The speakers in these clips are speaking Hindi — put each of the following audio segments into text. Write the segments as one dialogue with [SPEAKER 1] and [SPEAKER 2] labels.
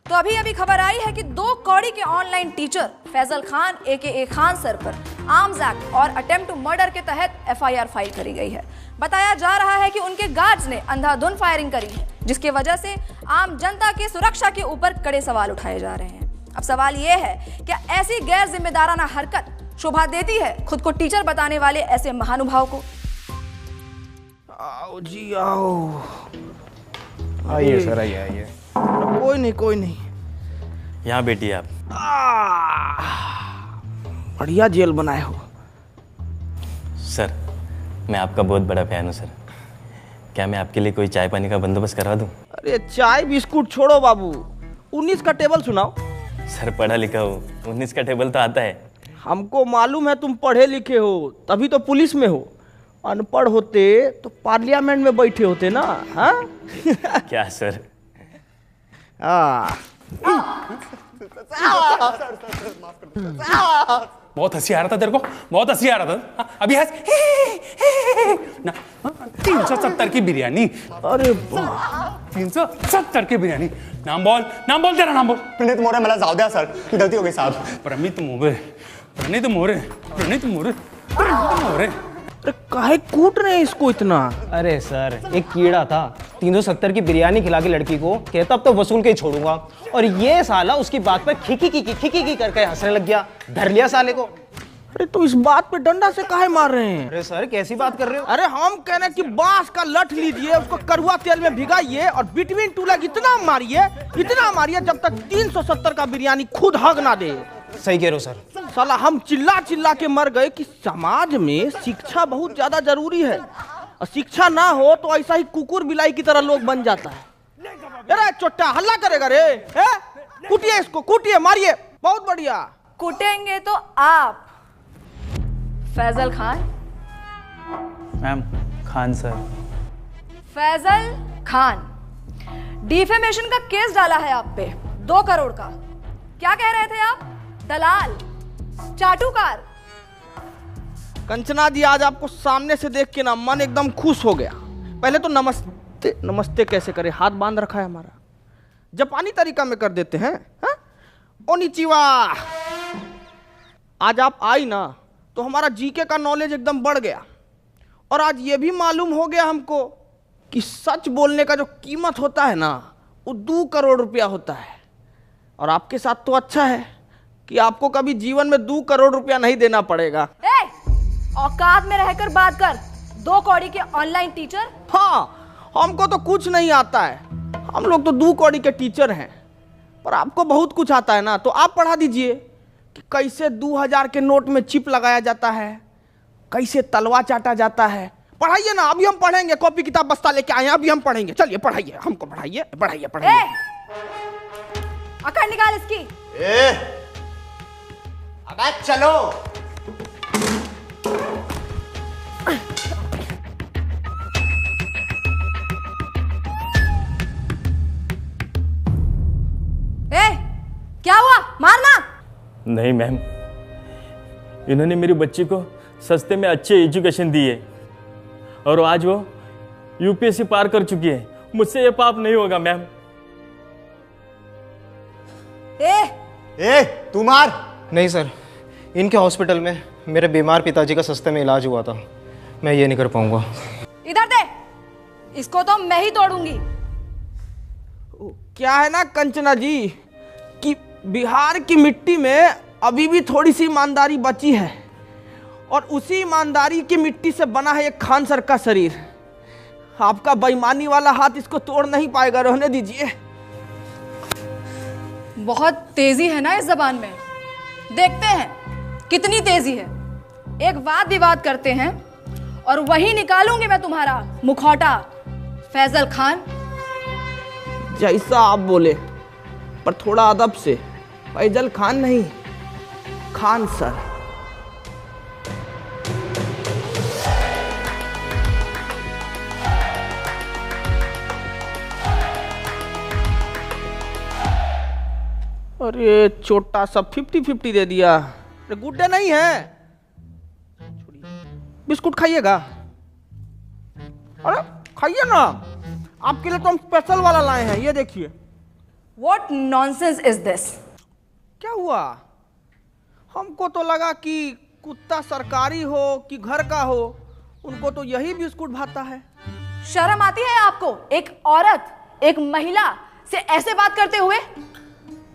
[SPEAKER 1] तो अभी अभी खबर आई है कि 2 कौड़ी के ऑनलाइन टीचर फैजल खान एके खान सर पर आर्म्स एक्ट और अटेम्प्ट टू मर्डर के तहत एफआईआर फाइल करी गई है। बताया जा रहा है कि उनके गार्ड्स ने अंधाधुंध फायरिंग करी है, जिसकी वजह से आम जनता की सुरक्षा के ऊपर कड़े सवाल उठाए जा रहे हैं। अब सवाल यह है, क्या ऐसी गैर जिम्मेदाराना हरकत शोभा देती है खुद को टीचर बताने वाले ऐसे महानुभाव को?
[SPEAKER 2] आओ जी आओ।
[SPEAKER 3] आइए सर, आइए।
[SPEAKER 2] कोई नहीं।
[SPEAKER 3] यहाँ बैठिए आप।
[SPEAKER 2] बढ़िया जेल बनाए हो
[SPEAKER 3] सर। मैं आपका बहुत बड़ा फैन हूँ सर। क्या मैं आपके लिए कोई चाय पानी का बंदोबस्त करवा दूँ?
[SPEAKER 2] अरे चाय बिस्कुट छोड़ो बाबू, 19 का टेबल सुनाओ।
[SPEAKER 3] सर पढ़ा लिखा हो, 19 का टेबल तो आता है।
[SPEAKER 2] हमको मालूम है तुम पढ़े लिखे हो, तभी तो पुलिस में हो। अनपढ़ होते तो पार्लियामेंट में बैठे होते ना। हाँ
[SPEAKER 3] क्या सर?
[SPEAKER 4] बहुत हंसी आ रहा था तेरे को, बहुत हंसी आ रहा था। अभी हंस ना। 370 की बिरयानी।
[SPEAKER 2] अरे
[SPEAKER 4] 370 की बिरयानी। नाम बोल तेरा नाम बोल।
[SPEAKER 5] प्रणीत मोरे। मला जाऊ द्या सर, गलती हो गई साहब।
[SPEAKER 4] प्रणीत मोरे।
[SPEAKER 2] अरे काहे कूट रहे हैं इसको इतना?
[SPEAKER 6] अरे सर, एक कीड़ा था 370 की बिरयानी खिला के लड़की को, कहता अब तो वसूल के ही छोड़ूंगा, और ये साला उसकी बात पर खिकी करके हंसने लग गया। धर लिया साले को।
[SPEAKER 2] अरे तो इस बात पे डंडा से काहे मार रहे हैं?
[SPEAKER 6] अरे सर कैसी बात कर रहे हो?
[SPEAKER 2] अरे हम कह रहे हैं कि बांस का लठ लीजिए, उसको कड़वा तेल में भिगाइए और बिटवीन टू लेग इतना मारिए जब तक 370 का बिरयानी खुद हग ना दे।
[SPEAKER 6] सही कह रहे हो सर।
[SPEAKER 2] साला हम चिल्ला के मर गए कि समाज में शिक्षा बहुत ज्यादा जरूरी है, और शिक्षा ना हो तो ऐसा ही कुकुर बिलाई की तरह लोग बन जाता है। अरे चोट्टा हल्ला करेगा रे? कूटिए इसको, कूटिए, मारिए। बहुत बढ़िया।
[SPEAKER 1] कूटेंगे तो आप Faizal Khan.
[SPEAKER 7] Ma'am Khan sir.
[SPEAKER 1] Faizal Khan, defamation का केस डाला है आप पे 2 करोड़ का। क्या कह रहे थे आप? दलाल, चाटुकार।
[SPEAKER 2] कंचना जी, आज आपको सामने से देख के ना मन एकदम खुश हो गया। पहले तो नमस्ते कैसे करे, हाथ बांध रखा है हमारा, जापानी तरीका में कर देते हैं। ओनिचिवा। आज आप आई ना तो हमारा जीके का नॉलेज एकदम बढ़ गया, और आज ये भी मालूम हो गया हमको कि सच बोलने का जो कीमत होता है ना, वो 2 करोड़ रुपया होता है। और आपके साथ तो अच्छा है कि आपको कभी जीवन में 2 करोड़ रुपया नहीं देना पड़ेगा।
[SPEAKER 1] औकात में रहकर बात कर। 2 कौड़ी के ऑनलाइन टीचर।
[SPEAKER 2] हाँ, हमको तो कुछ नहीं आता है, हम लोग तो 2 कौड़ी के टीचर हैं, पर आपको बहुत कुछ आता है ना, तो आप पढ़ा दीजिए कि कैसे 2000 के नोट में चिप लगाया जाता है, कैसे तलवा चाटा जाता है। पढ़ाइए ना, अभी हम पढ़ेंगे। कॉपी किताब बस्ता लेके आए हैं, अभी हम पढ़ेंगे। चलिए पढ़ाइए, हमको पढ़ाइए।
[SPEAKER 1] अकड़ निकाल इसकी।
[SPEAKER 5] अबे चलो।
[SPEAKER 1] क्या हुआ? मारना
[SPEAKER 3] नहीं मैम, इन्होंने मेरी बच्ची को सस्ते में अच्छी एजुकेशन दी है, और आज वो यूपीएससी पार कर चुकी है। मुझसे ये पाप नहीं होगा मैम।
[SPEAKER 5] तू मार।
[SPEAKER 6] नहीं सर, इनके हॉस्पिटल में मेरे बीमार पिताजी का सस्ते में इलाज हुआ था, मैं ये नहीं कर पाऊंगा।
[SPEAKER 1] इधर दे, इसको तो मैं ही तोड़ूंगी।
[SPEAKER 2] क्या है ना कंचना जी कि बिहार की मिट्टी में अभी भी थोड़ी सी ईमानदारी बची है, और उसी ईमानदारी की मिट्टी से बना है एक खान सर का शरीर। आपका बेईमानी वाला हाथ इसको तोड़ नहीं पाएगा, रहने दीजिए।
[SPEAKER 1] बहुत तेजी है ना इस जबान में, देखते हैं कितनी तेजी है। एक वाद विवाद करते हैं और वही निकालूंगी मैं तुम्हारा मुखौटा। फैजल खान,
[SPEAKER 2] जैसा आप बोले, पर थोड़ा अदब से। फैजल खान नहीं, खान सर। अरे छोटा सा 50-50 दे दिया। अरे गुड्डे नहीं है, बिस्कुट खाइएगा? अरे खाइए ना, आपके लिए तो हम स्पेशल वाला लाए हैं, ये देखिए।
[SPEAKER 1] What nonsense is this?
[SPEAKER 2] क्या हुआ? हमको तो लगा कि कुत्ता सरकारी हो कि घर का हो, उनको तो यही बिस्कुट भाता है।
[SPEAKER 1] शर्म आती है आपको? एक औरत, एक महिला से ऐसे बात करते हुए?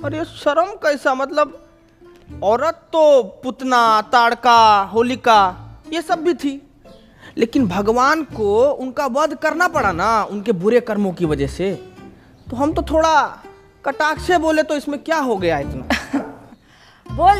[SPEAKER 2] अरे शर्म कैसा, मतलब औरत तो पुतना, ताड़का, होलिका ये सब भी थी, लेकिन भगवान को उनका वध करना पड़ा ना उनके बुरे कर्मों की वजह से, तो हम तो थोड़ा कटाक्ष से बोले तो इसमें क्या हो गया इतना।
[SPEAKER 1] बोल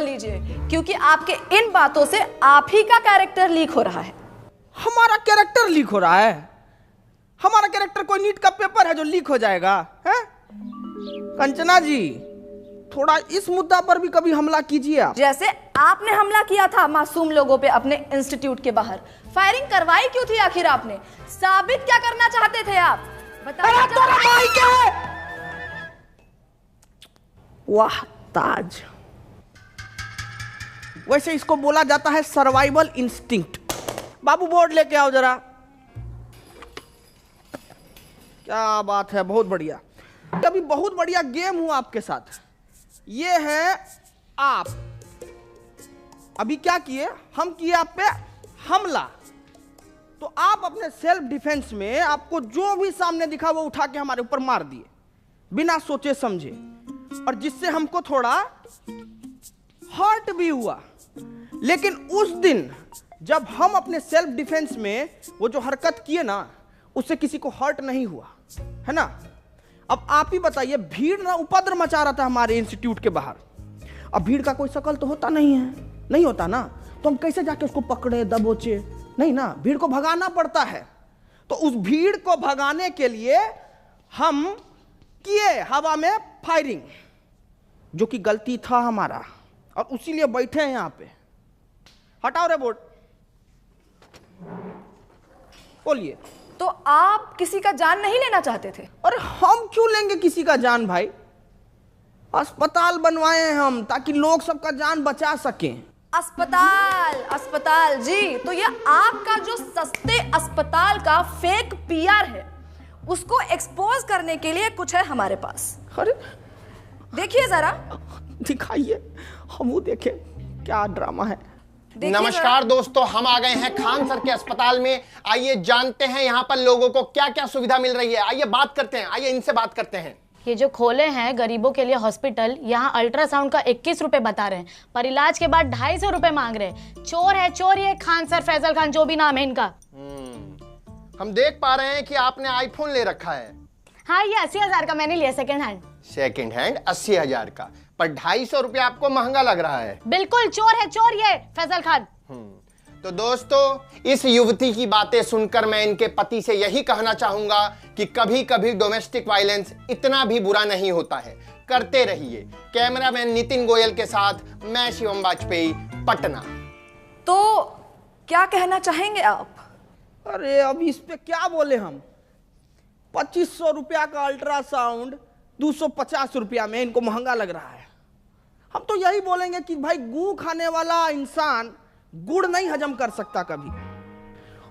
[SPEAKER 1] लीजिए, क्योंकि आपके इन बातों से आप ही का कैरेक्टर लीक हो रहा है।
[SPEAKER 2] हमारा कैरेक्टर लीक हो रहा है? हमारा कैरेक्टर कोई नीट का पेपर है जो लीक हो जाएगा? है कंचना जी, थोड़ा इस मुद्दा पर भी कभी हमला कीजिए आप।
[SPEAKER 1] जैसे आपने हमला किया था मासूम लोगों पे अपने इंस्टीट्यूट के बाहर। फायरिंग करवाई क्यों थी आखिर आपने? साबित क्या करना चाहते थे आप? बताइए।
[SPEAKER 2] वाह ताज, वैसे इसको बोला जाता है सर्वाइवल इंस्टिंक्ट। बाबू बोर्ड लेके आओ जरा। क्या बात है, बहुत बढ़िया। अभी बहुत बढ़िया गेम हुआ आपके साथ। ये है आप अभी क्या किए, हम किए आप पे हमला, तो आप अपने सेल्फ डिफेंस में आपको जो भी सामने दिखा वो उठा के हमारे ऊपर मार दिए बिना सोचे समझे, और जिससे हमको थोड़ा हर्ट भी हुआ। लेकिन उस दिन जब हम अपने सेल्फ डिफेंस में वो जो हरकत किए ना, उससे किसी को हर्ट नहीं हुआ, है ना? अब आप ही बताइए, भीड़ ना उपद्रव मचा रहा था हमारे इंस्टीट्यूट के बाहर। अब भीड़ का कोई शकल तो होता नहीं है, नहीं होता ना, तो हम कैसे जाके उसको पकड़े दबोचे? नहीं ना, भीड़ को भगाना पड़ता है। तो उस भीड़ को भगाने के लिए हम किए हवा में फायरिंग, जो कि गलती था हमारा, और उसीलिए बैठे हैं यहां पे। हटाओ रे बोर्ड, बोलिए।
[SPEAKER 1] तो आप किसी का जान नहीं लेना चाहते थे?
[SPEAKER 2] अरे हम क्यों लेंगे किसी का जान भाई? अस्पताल बनवाए हैं हम ताकि लोग सबका जान बचा सकें।
[SPEAKER 1] अस्पताल जी, तो ये आपका जो सस्ते अस्पताल का फेक पीआर है, उसको एक्सपोज करने के लिए कुछ है हमारे पास।
[SPEAKER 2] अरे
[SPEAKER 1] देखिए जरा,
[SPEAKER 2] दिखाइए, हम वो देखें क्या ड्रामा है।
[SPEAKER 5] नमस्कार दोस्तों, हम आ गए हैं खान सर के अस्पताल में। आइए जानते हैं यहाँ पर लोगों को क्या क्या सुविधा मिल रही है। आइए बात करते हैं, आइए इनसे बात करते हैं।
[SPEAKER 8] ये जो खोले हैं गरीबों के लिए हॉस्पिटल, यहाँ अल्ट्रासाउंड का 21 रुपए बता रहे हैं, पर इलाज के बाद 250 रुपए मांग रहे हैं। चोर है चोर, ये खान सर, फैजल खान, जो भी नाम है इनका।
[SPEAKER 5] हम देख पा रहे हैं कि आपने आईफोन ले रखा है।
[SPEAKER 8] हाँ, ये 80,000 का मैंने लिया, सेकंड हैंड।
[SPEAKER 5] सेकंड हैंड 80,000 का, पर 250 रुपया आपको महंगा लग रहा है।
[SPEAKER 8] बिल्कुल चोर है चोर ये फैजल खान।
[SPEAKER 5] तो दोस्तों, इस युवती की बातें सुनकर मैं इनके पति से यही कहना चाहूंगा कि कभी कभी डोमेस्टिक वायलेंस इतना भी बुरा नहीं होता है। करते रहिए। कैमरामैन नितिन गोयल के साथ मैं शिवम वाजपेयी, पटना।
[SPEAKER 1] तो क्या कहना चाहेंगे आप?
[SPEAKER 2] अरे अब इस पे क्या बोले हम? 2500 रुपया का अल्ट्रासाउंड 250 रुपया में इनको महंगा लग रहा है। हम तो यही बोलेंगे कि भाई, गू खाने वाला इंसान गुड़ नहीं हजम कर सकता कभी।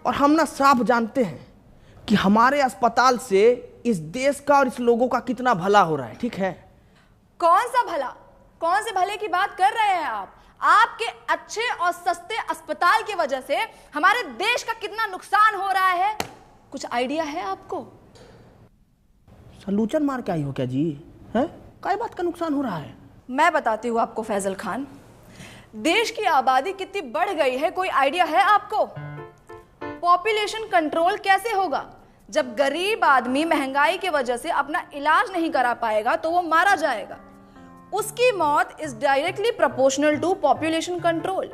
[SPEAKER 2] और हम ना साफ जानते हैं कि हमारे अस्पताल से इस देश का और इस लोगों का कितना भला हो रहा है, ठीक है?
[SPEAKER 1] कौन सा भला? कौन से भले की बात कर रहे हैं आप? आपके अच्छे और सस्ते अस्पताल की वजह से हमारे देश का कितना नुकसान हो रहा है, कुछ आइडिया है आपको?
[SPEAKER 2] सलूचन मार के आई हो क्या जी? हैं? काय बात का नुकसान हो रहा है?
[SPEAKER 1] मैं बताती हूँ आपको फैजल खान। देश की आबादी कितनी बढ़ गई है, कोई आइडिया है आपको? पॉपुलेशन कंट्रोल कैसे होगा? जब गरीब आदमी महंगाई की वजह से अपना इलाज नहीं करा पाएगा तो वो मारा जाएगा। उसकी मौत is directly proportional to population control.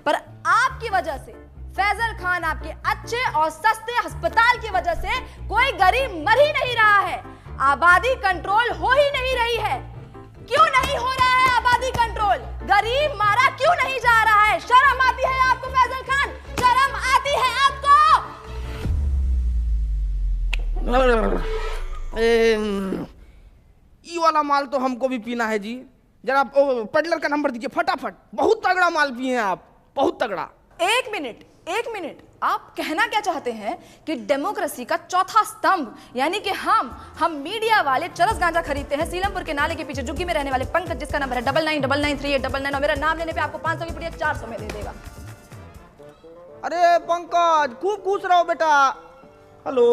[SPEAKER 1] पर आपकी वजह से, फैजल खान, आपके अच्छे और सस्ते अस्पताल की वजह से कोई गरीब मर ही नहीं रहा है, आबादी कंट्रोल हो ही नहीं रही है। क्यों नहीं हो रहा है आबादी कंट्रोल? गरीब मारा क्यों नहीं जा रहा है? शर्म आती है आपको फैजल खान? शर्म आती है आपको?
[SPEAKER 2] ये वाला माल तो हमको भी पीना है जी। जरा पेडलर का नंबर दीजिए फटाफट। बहुत तगड़ा माल पिए हैं आप, बहुत तगड़ा।
[SPEAKER 1] एक एक मिनट, आप कहना क्या चाहते हैं कि डेमोक्रेसी का चौथा स्तंभ यानी कि हम मीडिया वाले चरस गांजा खरीदते हैं सीलमपुर के नाले के पीछे झुग्गी में रहने वाले पंकज, जिसका नंबर है 99993899, और मेरा नाम लेने पे आपको 500 की पुड़िया 400 में दे देगा।
[SPEAKER 2] अरे पंकज, खूब खुश रहो बेटा। हेलो,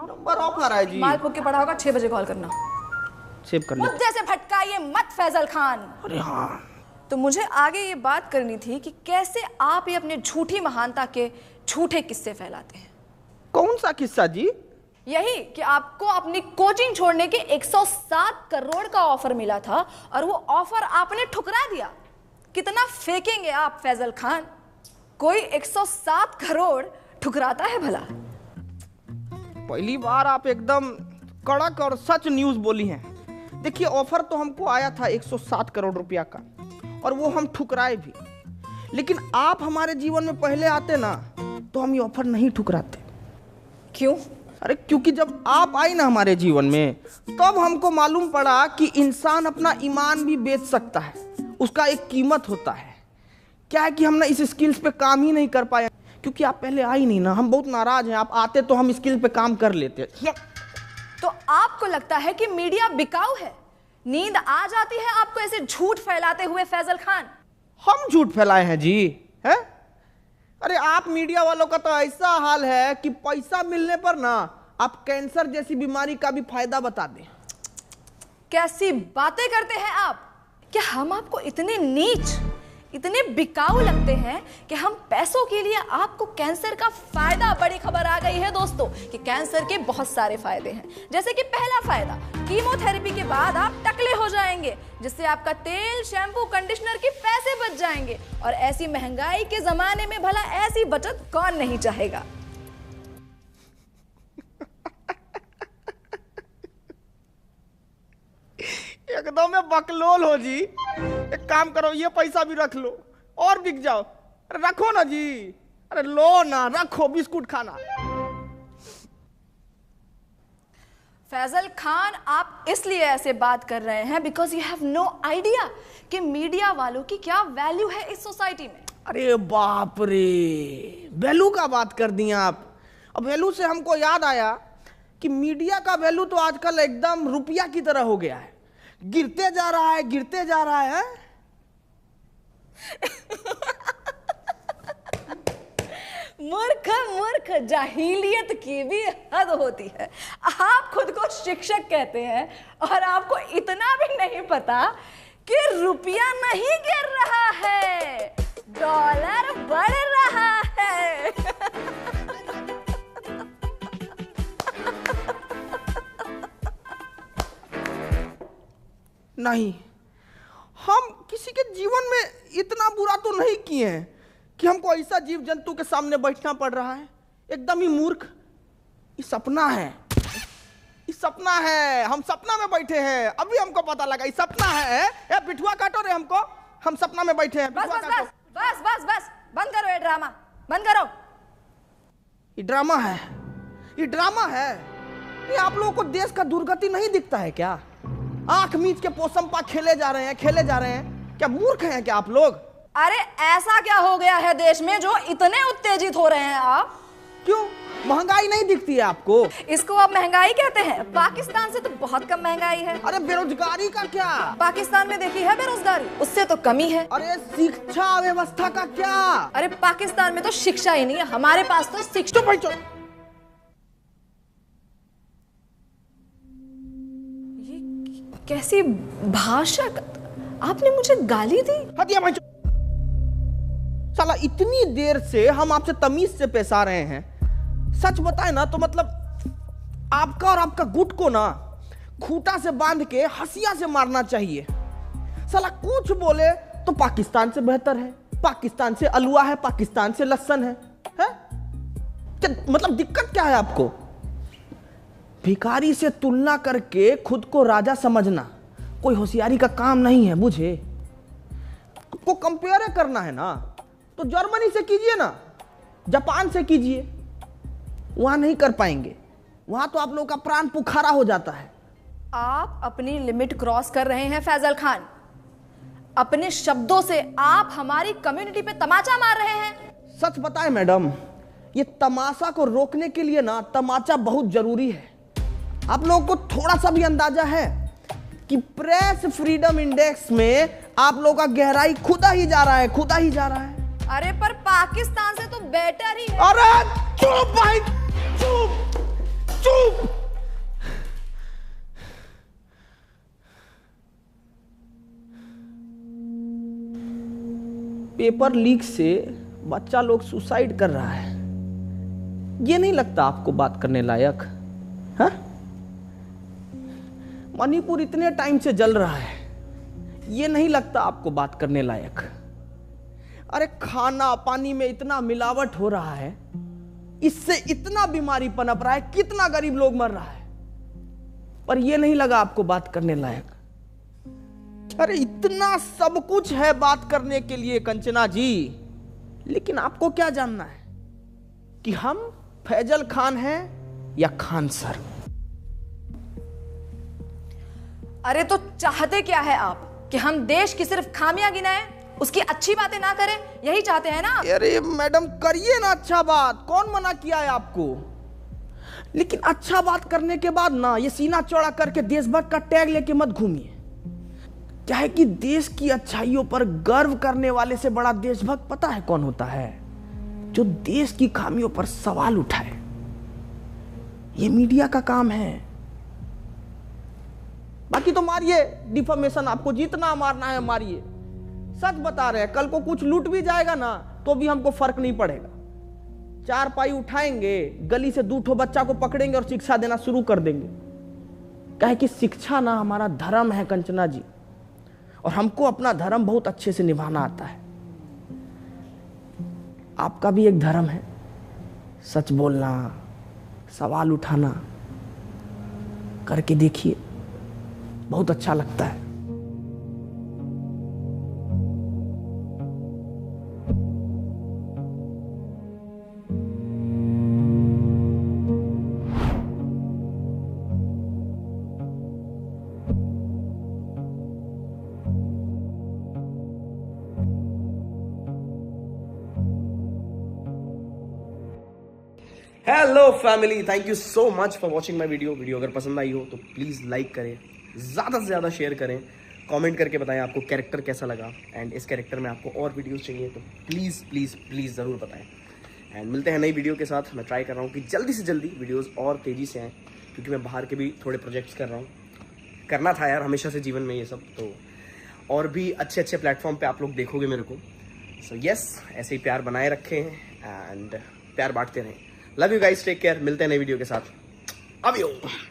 [SPEAKER 2] नंबर ऑफ आ रहा है जी।
[SPEAKER 1] माल फूक के पड़ा होगा, 6 बजे कॉल करना।
[SPEAKER 2] सेव कर ले।
[SPEAKER 1] मुद्दे से भटकाइए मत फैजल खान।
[SPEAKER 2] अरे हाँ,
[SPEAKER 1] तो मुझे आगे ये बात करनी थी कि कैसे आप ये अपने झूठी महानता के झूठे किस्से फैलाते हैं।
[SPEAKER 2] कौन सा किस्सा जी?
[SPEAKER 1] यही कि आपको अपनी कोचिंग छोड़ने के 107 करोड़ का ऑफर मिला था और वो ऑफर आपने ठुकरा दिया। कितना फेंकेंगे आप फैजल खान? कोई 107 करोड़ ठुकराता है भला?
[SPEAKER 2] पहली बार आप एकदम कड़क और सच न्यूज बोली हैं। देखिए, ऑफर तो हमको आया था 107 करोड़ रुपया का, और वो हम ठुकराए भी। लेकिन आप हमारे जीवन में पहले आते ना तो हम ये ऑफर नहीं ठुकराते।
[SPEAKER 1] क्यों?
[SPEAKER 2] अरे क्योंकि जब आप आई ना हमारे जीवन में, तब हमको मालूम पड़ा कि इंसान अपना ईमान भी बेच सकता है, उसका एक कीमत होता है। क्या है कि हम ना इस स्किल्स पे काम ही नहीं कर पाए क्योंकि आप पहले आई नहीं ना। हम बहुत नाराज हैं, आप आते तो हम स्किल पे काम कर लेते।
[SPEAKER 1] तो आपको लगता है कि मीडिया बिकाऊ है? नींद आ जाती है आपको ऐसे झूठ फैलाते हुए फैजल खान?
[SPEAKER 2] हम झूठ फैलाए हैं जी? है? अरे आप मीडिया वालों का तो ऐसा हाल है कि पैसा मिलने पर ना आप कैंसर जैसी बीमारी का भी फायदा बता दें।
[SPEAKER 1] कैसी बातें करते हैं आप? क्या हम आपको इतने नीच, इतने बिकाऊ लगते हैं कि हम पैसों के लिए आपको कैंसर का फायदा? बड़ी खबर आ गई है दोस्तों कि कैंसर के बहुत सारे फायदे हैं। जैसे कि पहला फायदा, कीमोथेरेपी के बाद आप टकले हो जाएंगे, जिससे आपका तेल, शैम्पू, कंडीशनर के पैसे बच जाएंगे। और ऐसी महंगाई के जमाने में भला ऐसी बचत कौन नहीं चाहेगा?
[SPEAKER 2] एकदम में बकलोल हो जी। एक काम करो, ये पैसा भी रख लो और बिक जाओ। अरे रखो ना जी, अरे लो ना, रखो, बिस्कुट खाना।
[SPEAKER 1] फैजल खान, आप इसलिए ऐसे बात कर रहे हैं because you have no idea कि मीडिया वालों की क्या वैल्यू है इस सोसाइटी में।
[SPEAKER 2] अरे बाप रे, वैल्यू का बात कर दिया आप। अब वैल्यू से हमको याद आया कि मीडिया का वैल्यू तो आजकल एकदम रुपया की तरह हो गया है, गिरते जा रहा है, गिरते जा रहा है।
[SPEAKER 1] मूर्ख मूर्ख, जाहिलियत की भी हद होती है। आप खुद को शिक्षक कहते हैं और आपको इतना भी नहीं पता कि रुपया नहीं गिर रहा है, डॉलर बढ़ रहा है।
[SPEAKER 2] नहीं, हम किसी के जीवन में इतना बुरा तो नहीं किए हैं कि हमको ऐसा जीव जंतु के सामने बैठना पड़ रहा है। एकदम ही मूर्ख। ये सपना है, ये सपना है। हम सपना में बैठे हैं, अभी हमको पता लगा ये सपना है। ए पिठुआ काटो रे हमको, हम सपना में बैठे हैं।
[SPEAKER 1] बस बस बस बस बस बस, बंद करो ये ड्रामा, बंद करो।
[SPEAKER 2] ये ड्रामा है, ये ड्रामा है। ये आप लोगों को देश का दुर्गति नहीं दिखता है क्या? आंख मीच के पोसंपा खेले जा रहे हैं, खेले जा रहे हैं। क्या मूर्ख हैं क्या आप लोग?
[SPEAKER 1] अरे ऐसा क्या हो गया है देश में जो इतने उत्तेजित हो रहे हैं आप?
[SPEAKER 2] क्यों, महंगाई नहीं दिखती है आपको?
[SPEAKER 1] इसको आप महंगाई कहते हैं? पाकिस्तान से तो बहुत कम महंगाई है।
[SPEAKER 2] अरे बेरोजगारी का क्या?
[SPEAKER 1] पाकिस्तान में देखी है बेरोजगारी, उससे तो कमी है।
[SPEAKER 2] अरे शिक्षा व्यवस्था का क्या?
[SPEAKER 1] अरे पाकिस्तान में तो शिक्षा ही नहीं है, हमारे पास तो शिक्षा। ये कैसी भाषा? आपने मुझे गाली दी?
[SPEAKER 2] हटिया भाई। साला इतनी देर से हम आपसे तमीज से पेश आ रहे हैं। सच बताए ना तो मतलब आपका और आपका गुट को ना खूंटा से बांध के हंसिया से मारना चाहिए। साला कुछ बोले तो पाकिस्तान से बेहतर है, पाकिस्तान से अलुआ है, पाकिस्तान से लहसन है? क्या मतलब दिक्कत क्या है आपको? भिखारी से तुलना करके खुद को राजा समझना कोई होशियारी का काम नहीं है, बुझे? आपको कंपेयर करना है ना तो जर्मनी से कीजिए ना, जापान से कीजिए। वहां नहीं कर पाएंगे, वहां तो आप लोगों का प्राण पुखारा हो जाता है।
[SPEAKER 1] आप अपनी लिमिट क्रॉस कर रहे हैं फैजल खान। अपने शब्दों से आप हमारी कम्युनिटी पे तमाचा मार रहे हैं।
[SPEAKER 2] सच बताएं मैडम, ये तमाशा को रोकने के लिए ना तमाचा बहुत जरूरी है। आप लोगों को थोड़ा सा भी अंदाजा है कि प्रेस फ्रीडम इंडेक्स में आप लोगों का गहराई खुदा ही जा रहा है, खुदा ही जा रहा है।
[SPEAKER 1] अरे पर पाकिस्तान से तो बेटर ही है।
[SPEAKER 2] अरे चुप भाई, चुप चुप। पेपर लीक से बच्चा लोग सुसाइड कर रहा है, ये नहीं लगता आपको बात करने लायक? हाँ? मणिपुर इतने टाइम से जल रहा है, ये नहीं लगता आपको बात करने लायक? अरे खाना पानी में इतना मिलावट हो रहा है, इससे इतना बीमारी पनप रहा है, कितना गरीब लोग मर रहा है, पर यह नहीं लगा आपको बात करने लायक? अरे इतना सब कुछ है बात करने के लिए कंचना जी, लेकिन आपको क्या जानना है कि हम फैजल खान हैं या खान सर?
[SPEAKER 1] अरे तो चाहते क्या है आप कि हम देश की सिर्फ खामियां गिनाएं, उसकी अच्छी बातें ना करें? यही चाहते हैं ना?
[SPEAKER 2] अरे मैडम करिए ना अच्छा बात, कौन मना किया है आपको? लेकिन अच्छा बात करने के बाद ना ये सीना चौड़ा करके देशभक्त का टैग लेके मत घूमिए। क्या है कि देश की अच्छाइयों पर गर्व करने वाले से बड़ा देशभक्त पता है कौन होता है? जो देश की खामियों पर सवाल उठाए। ये मीडिया का काम है। बाकी तो मारिए डिफॉर्मेशन, आपको जितना मारना है मारिए। सच बता रहे हैं, कल को कुछ लूट भी जाएगा ना तो भी हमको फर्क नहीं पड़ेगा। 4 पाई उठाएंगे, गली से 2 ठो बच्चा को पकड़ेंगे और शिक्षा देना शुरू कर देंगे। कहे कि शिक्षा ना हमारा धर्म है कंचना जी, और हमको अपना धर्म बहुत अच्छे से निभाना आता है। आपका भी एक धर्म है, सच बोलना, सवाल उठाना। करके देखिए, बहुत अच्छा लगता है। Hello family, thank you so much for watching my video अगर पसंद आई हो तो प्लीज़ लाइक करें, ज़्यादा से ज़्यादा शेयर करें, कमेंट करके बताएं आपको कैरेक्टर कैसा लगा, एंड इस कैरेक्टर में आपको और वीडियोस चाहिए तो प्लीज़ प्लीज़ प्लीज़ ज़रूर बताएं। एंड मिलते हैं नई वीडियो के साथ। मैं ट्राई कर रहा हूँ कि जल्दी से जल्दी वीडियोज़ और तेज़ी से आएँ, क्योंकि मैं बाहर के भी थोड़े प्रोजेक्ट्स कर रहा हूँ। करना था यार हमेशा से जीवन में ये सब, तो और भी अच्छे अच्छे प्लेटफॉर्म पर आप लोग देखोगे मेरे को। सो यस, ऐसे ही प्यार बनाए रखें एंड प्यार बांटते रहें। Love you guys, take care. मिलते हैं नई वीडियो के साथ। अब यू।